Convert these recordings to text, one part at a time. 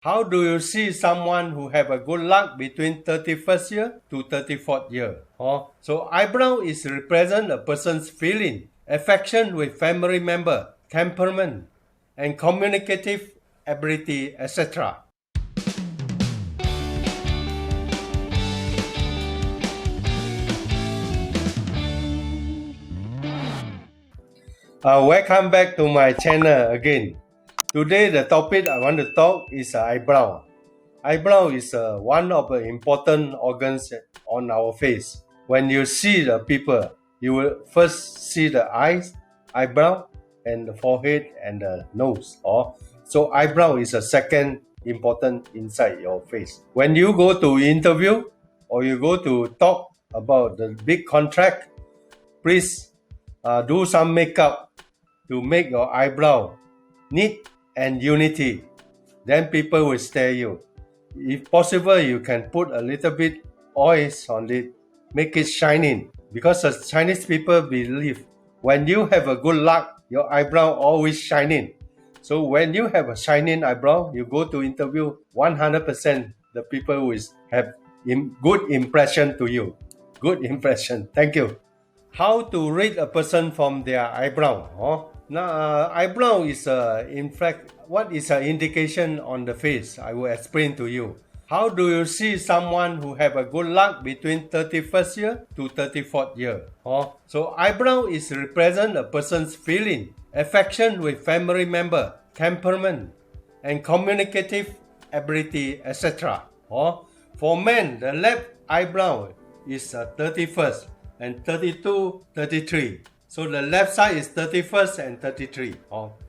How do you see someone who have a good luck between 31st year to 34th year? So eyebrow is represent a person's feeling, affection with family member, temperament, and communicative ability, etc. Welcome back to my channel again. Today the topic I want to talk is eyebrow. Eyebrow is one of the important organs on our face. When you see the people, you will first see the eyes, eyebrow, and the forehead and the nose. So eyebrow is a second important inside your face. When you go to interview or you go to talk about the big contract, please do some makeup to make your eyebrow neat and unity. Then people will stare you. If possible, you can put a little bit oils on it, make it shining. Because the Chinese people believe when you have a good luck, your eyebrow always shining. So when you have a shining eyebrow, you go to interview, 100% the people will have good impression to you. Good impression. Thank you. How to read a person from their eyebrow? Now, eyebrow is in fact what is an indication on the face. I will explain to you. How do you see someone who have a good luck between 31st year to 34th year? So eyebrow is represent a person's feeling, affection with family member, temperament, and communicative ability, etc. For men, the left eyebrow is 31st and 32, 33. So the left side is 31st and 33.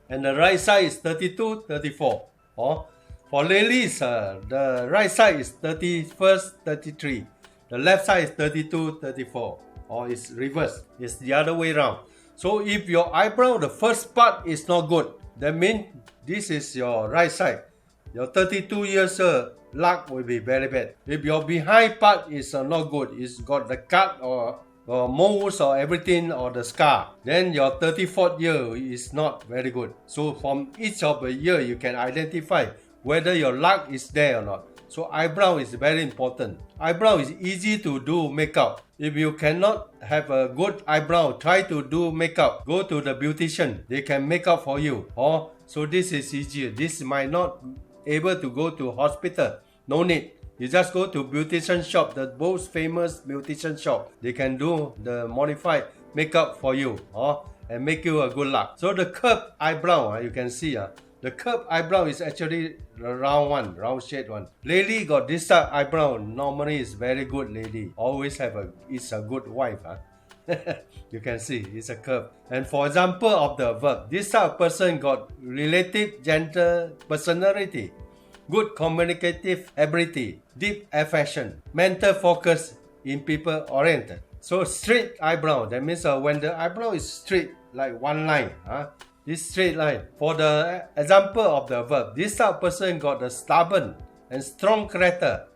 And the right side is 32, 34. For ladies, the right side is 31st, 33. The left side is 32, 34. It's reverse. It's the other way around. So if your eyebrow, the first part is not good, that means this is your right side. Your 32 years luck will be very bad. If your behind part is not good, it's got the cut or moles or everything or the scar, then your 34th year is not very good. So from each of the year you can identify whether your luck is there or not. So eyebrow is very important. Eyebrow is easy to do makeup. If you cannot have a good eyebrow, try to do makeup. Go to the beautician. They can make up for you. So this is easier. This might not able to go to hospital. No need. You just go to beautician shop, the most famous beautician shop. They can do the modified makeup for you, and make you a good luck. So the curved eyebrow, you can see, the curved eyebrow is actually the round one, round shade one. Lady got this type eyebrow, normally is very good lady. Always have it's a good wife. You can see it's a curve. And for example of the verb, this type of person got relative gentle personality, good communicative ability, deep affection, mental focus in people oriented. So straight eyebrow, that means when the eyebrow is straight like one line, this straight line. For the example of the verb, this type of person got a stubborn and strong character,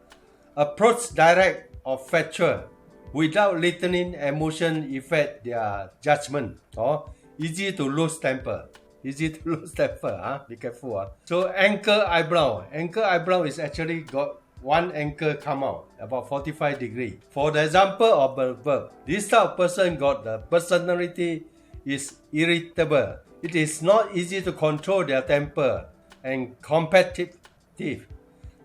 approach direct or factual, without letting emotion affect their judgment, easy to lose temper. Easy to lose temper, be careful. So anchor eyebrow. Anchor eyebrow is actually got one anchor come out, about 45 degrees. For the example of the verb, this type of person got the personality is irritable. It is not easy to control their temper and competitive.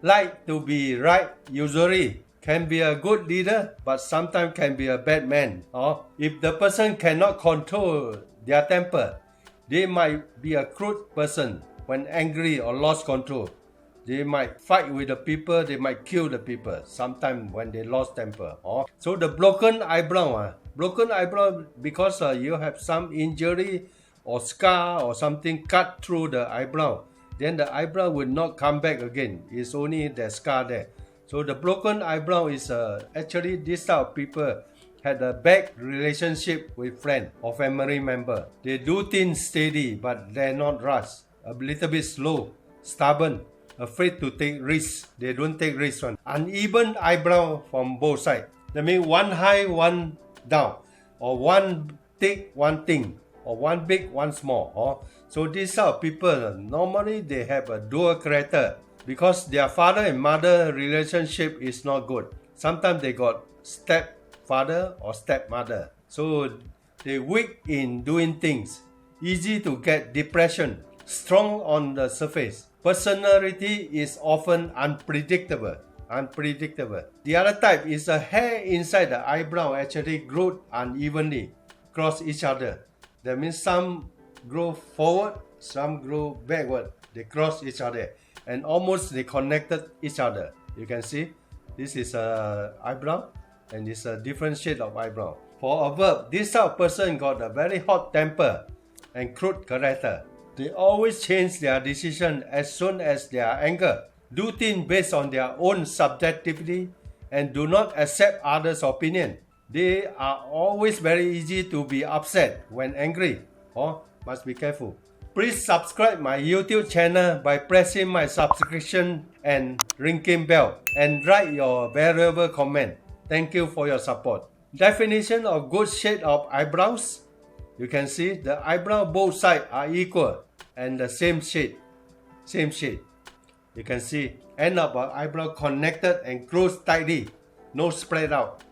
Like to be right usually. Can be a good leader, but sometimes can be a bad man. If the person cannot control their temper, they might be a crude person when angry or lost control. They might fight with the people, they might kill the people sometimes when they lost temper. So the broken eyebrow, because you have some injury or scar or something cut through the eyebrow, then the eyebrow will not come back again. It's only the scar there. So the broken eyebrow is actually this type of people had a bad relationship with friend or family member. They do things steady, but they're not rush. A little bit slow, stubborn, afraid to take risks. They don't take risks. Uneven eyebrow from both sides. That means one high, one down, or one thick, one thin, or one big, one small. So these are people, normally they have a dual character. because their father and mother relationship is not good. Sometimes they got stepfather or stepmother. So they weak in doing things, easy to get depression, strong on the surface. Personality is often unpredictable. The other type is the hair inside the eyebrow actually grow unevenly across each other. That means some grow forward, some grow backward. They cross each other and almost they connected each other. You can see this is a eyebrow and it's a different shade of eyebrow. For a verb, this type of person got a very hot temper and crude character. They always change their decision as soon as they are angry, do things based on their own subjectivity, and do not accept others' opinion. They are always very easy to be upset when angry. Must be careful. Please subscribe my YouTube channel by pressing my subscription and ringing bell and write your valuable comment. Thank you for your support. Definition of good shade of eyebrows. You can see the eyebrow both sides are equal and the same shade. You can see end of our eyebrow connected and closed tightly. No spread out.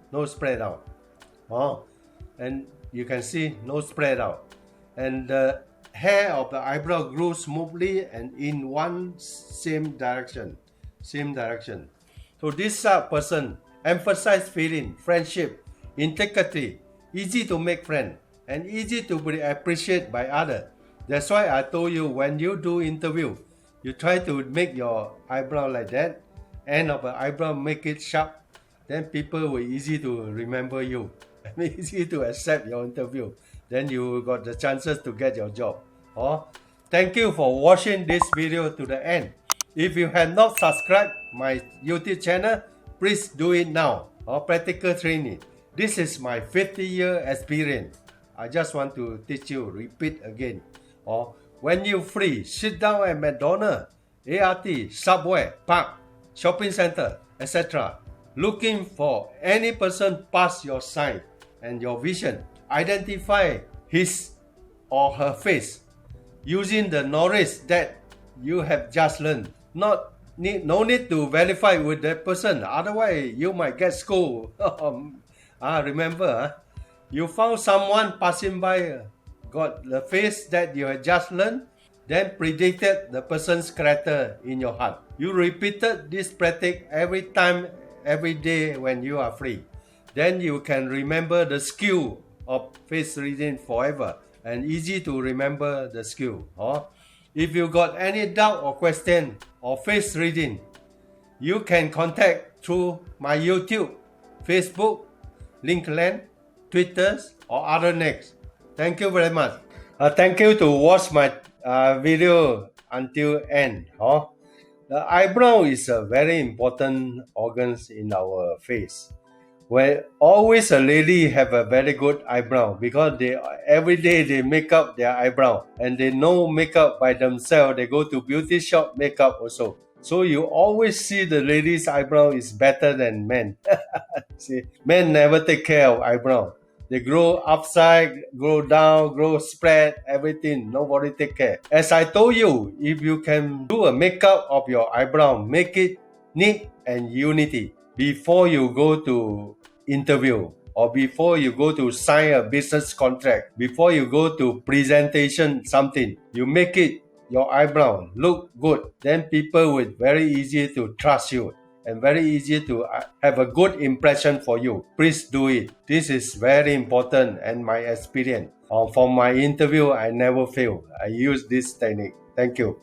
And you can see no spread out. And the hair of the eyebrow grows smoothly and in one same direction. So this person emphasize feeling, friendship, integrity, easy to make friends, and easy to be appreciated by others. That's why I told you when you do interview, you try to make your eyebrow like that, end of the eyebrow make it sharp, then people will easy to remember you, easy to accept your interview. Then you got the chances to get your job. Thank you for watching this video to the end. If you have not subscribed my YouTube channel, please do it now. Practical training. This is my 50-year experience. I just want to teach you, repeat again. When you free, sit down at McDonald's, ART, Subway, Park, shopping center, etc. Looking for any person past your sight and your vision. Identify his or her face using the knowledge that you have just learned. No need to verify with that person, otherwise you might get scolded. Remember, you found someone passing by, got the face that you had just learned, then predicted the person's character in your heart. You repeated this practice every time, every day when you are free. Then you can remember the skill of face reading forever and easy to remember the skill. If you got any doubt or question or face reading, you can contact through my YouTube, Facebook, LinkedIn, Twitter, or other next. Thank you very much. Thank you to watch my video until end. The eyebrow is a very important organ in our face. Where always a lady have a very good eyebrow because they every day they make up their eyebrow and they know makeup by themselves. They go to beauty shop makeup also. So you always see the lady's eyebrow is better than men. See, men never take care of eyebrow. They grow upside, grow down, grow spread, everything. Nobody take care. As I told you, if you can do a makeup of your eyebrow, make it neat and unity before you go to interview or before you go to sign a business contract, before you go to presentation something, you make it your eyebrow look good, then people will very easy to trust you and very easy to have a good impression for you. Please do it. This is very important and my experience. For my interview, I never fail. I use this technique. Thank you.